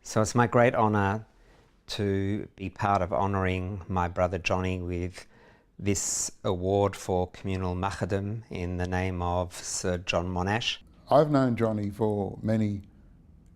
So it's my great honour to be part of honouring my brother Johnny with this award for communal machadum in the name of Sir John Monash. I've known Johnny for many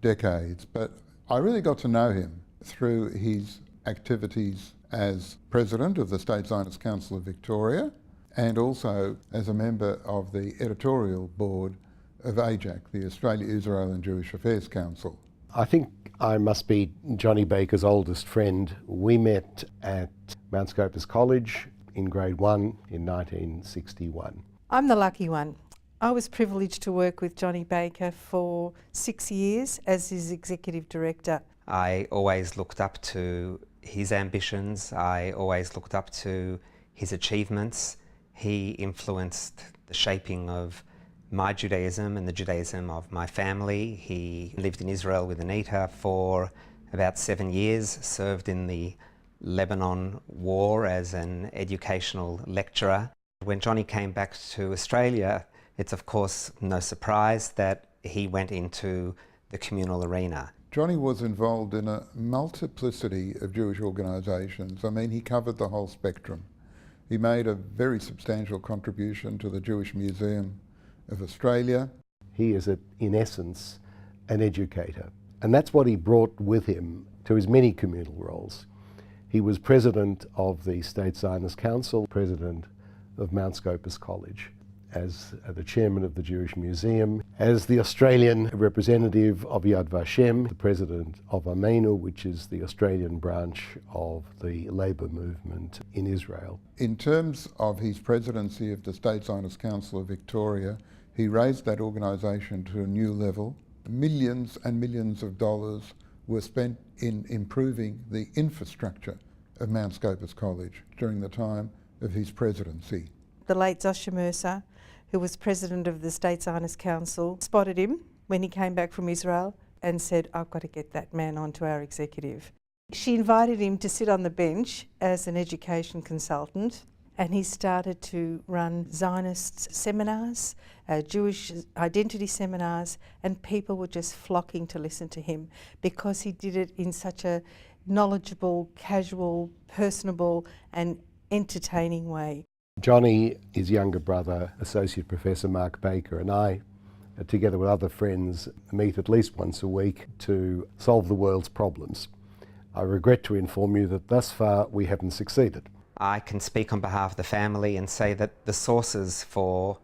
decades, but I really got to know him through his activities as President of the State Zionist Council of Victoria and also as a member of the editorial board of AJAC, the Australia, Israel and Jewish Affairs Council. I think I must be Johnny Baker's oldest friend. We met at Mount Scopus College in grade 1 in 1961. I'm the lucky one. I was privileged to work with Johnny Baker for 6 years as his executive director. I always looked up to his ambitions. I always looked up to his achievements. He influenced the shaping of my Judaism and the Judaism of my family. He lived in Israel with Anita for about 7 years, served in the Lebanon War as an educational lecturer. When Johnny came back to Australia, it's of course no surprise that he went into the communal arena. Johnny was involved in a multiplicity of Jewish organisations. I mean, he covered the whole spectrum. He made a very substantial contribution to the Jewish Museum of Australia. He is, in essence, an educator. And that's what he brought with him to his many communal roles. He was president of the State Zionist Council, president of Mount Scopus College, as the chairman of the Jewish Museum, as the Australian representative of Yad Vashem, the president of Ameinu, which is the Australian branch of the labour movement in Israel. In terms of his presidency of the State Zionist Council of Victoria, he raised that organisation to a new level. Millions and millions of dollars were spent in improving the infrastructure of Mount Scopus College during the time of his presidency. The late Zosha Mercer, who was president of the State Zionist Council, spotted him when he came back from Israel and said, "I've got to get that man onto our executive." She invited him to sit on the bench as an education consultant, and he started to run Zionist seminars, Jewish identity seminars, and people were just flocking to listen to him because he did it in such a knowledgeable, casual, personable and entertaining way. Johnny, his younger brother, Associate Professor Mark Baker, and I, together with other friends, meet at least once a week to solve the world's problems. I regret to inform you that thus far we haven't succeeded. I can speak on behalf of the family and say that the sources for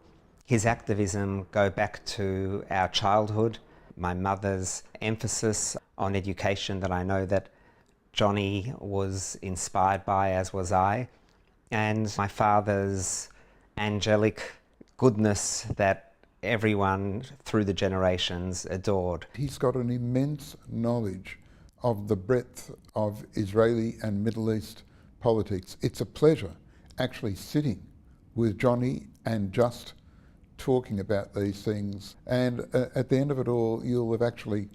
his activism go back to our childhood. My mother's emphasis on education that I know that Johnny was inspired by, as was I, and my father's angelic goodness that everyone through the generations adored. He's got an immense knowledge of the breadth of Israeli and Middle East politics. It's a pleasure actually sitting with Johnny and just talking about these things. And at the end of it all, you'll have actually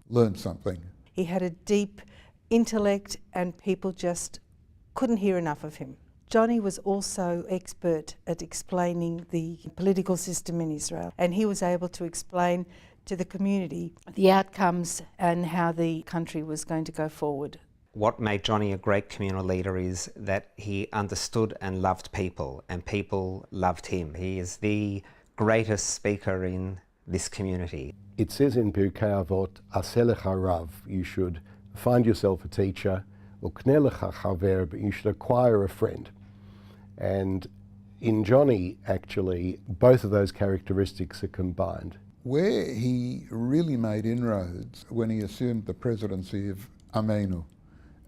learned something. He had a deep intellect and people just couldn't hear enough of him. Johnny was also expert at explaining the political system in Israel, and he was able to explain to the community the outcomes and how the country was going to go forward. What made Johnny a great communal leader is that he understood and loved people, and people loved him. He is the greatest speaker in this community. It says in Pirkei Avot, "Aseh lecha rav," you should find yourself a teacher, "Ukneh lecha chaver," but you should acquire a friend. And in Johnny, actually, both of those characteristics are combined. Where he really made inroads when he assumed the presidency of Ameinu,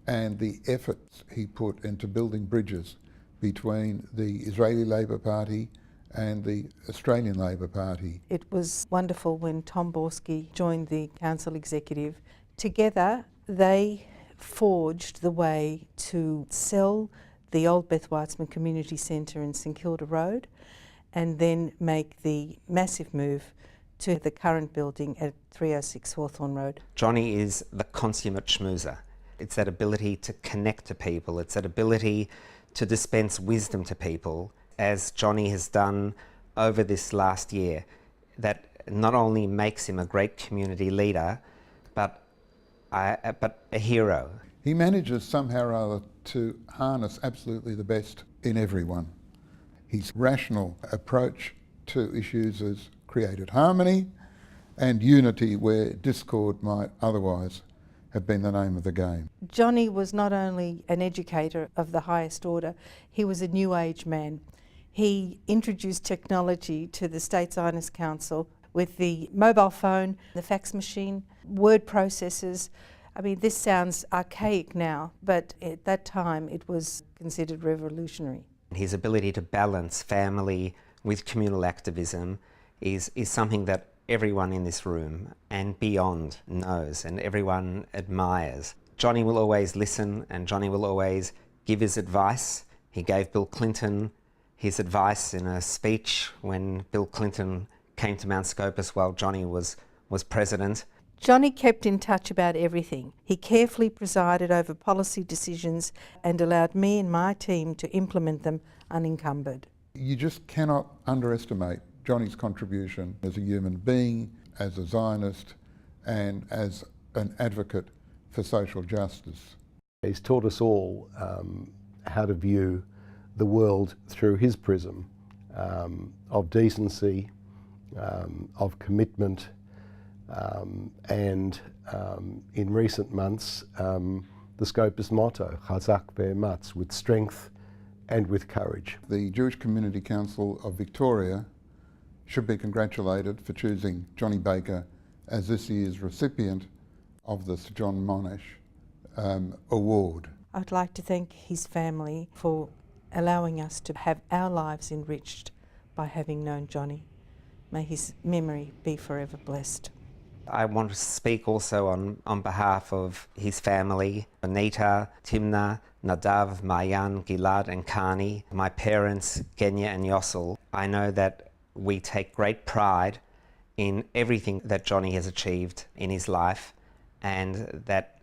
and the efforts he put into building bridges between the Israeli Labour Party and the Australian Labour Party. It was wonderful when Tom Borski joined the council executive. Together they forged the way to sell the old Beth Weitzman Community Centre in St Kilda Road and then make the massive move to the current building at 306 Hawthorne Road. Johnny is the consummate schmoozer. It's that ability to connect to people. It's that ability to dispense wisdom to people, as Johnny has done over this last year, that not only makes him a great community leader, but but a hero. He manages somehow or other to harness absolutely the best in everyone. His rational approach to issues has created harmony and unity where discord might otherwise have been the name of the game. Johnny was not only an educator of the highest order, he was a new age man. He introduced technology to the State Zionist Council with the mobile phone, the fax machine, word processors. I mean, this sounds archaic now, but at that time it was considered revolutionary. His ability to balance family with communal activism is something that everyone in this room and beyond knows and everyone admires. Johnny will always listen and Johnny will always give his advice. He gave Bill Clinton his advice in a speech when Bill Clinton came to Mount Scopus while Johnny was president. Johnny kept in touch about everything. He carefully presided over policy decisions and allowed me and my team to implement them unencumbered. You just cannot underestimate Johnny's contribution as a human being, as a Zionist, and as an advocate for social justice. He's taught us all how to view the world through his prism of decency, of commitment, and in recent months, the Scopus motto, Chazak ve'ematz, with strength and with courage. The Jewish Community Council of Victoria should be congratulated for choosing Johnny Baker as this year's recipient of the Sir John Monash Award. I'd like to thank his family for allowing us to have our lives enriched by having known Johnny. May his memory be forever blessed. I want to speak also on behalf of his family, Anita, Timna, Nadav, Mayan, Gilad and Kani, my parents, Genya and Yossel. I know that we take great pride in everything that Johnny has achieved in his life, and that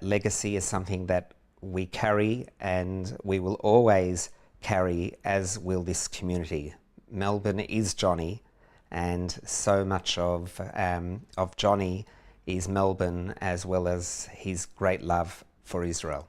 legacy is something that we carry and we will always carry, as will this community. Melbourne is Johnny, and so much of Johnny is Melbourne, as well as his great love for Israel.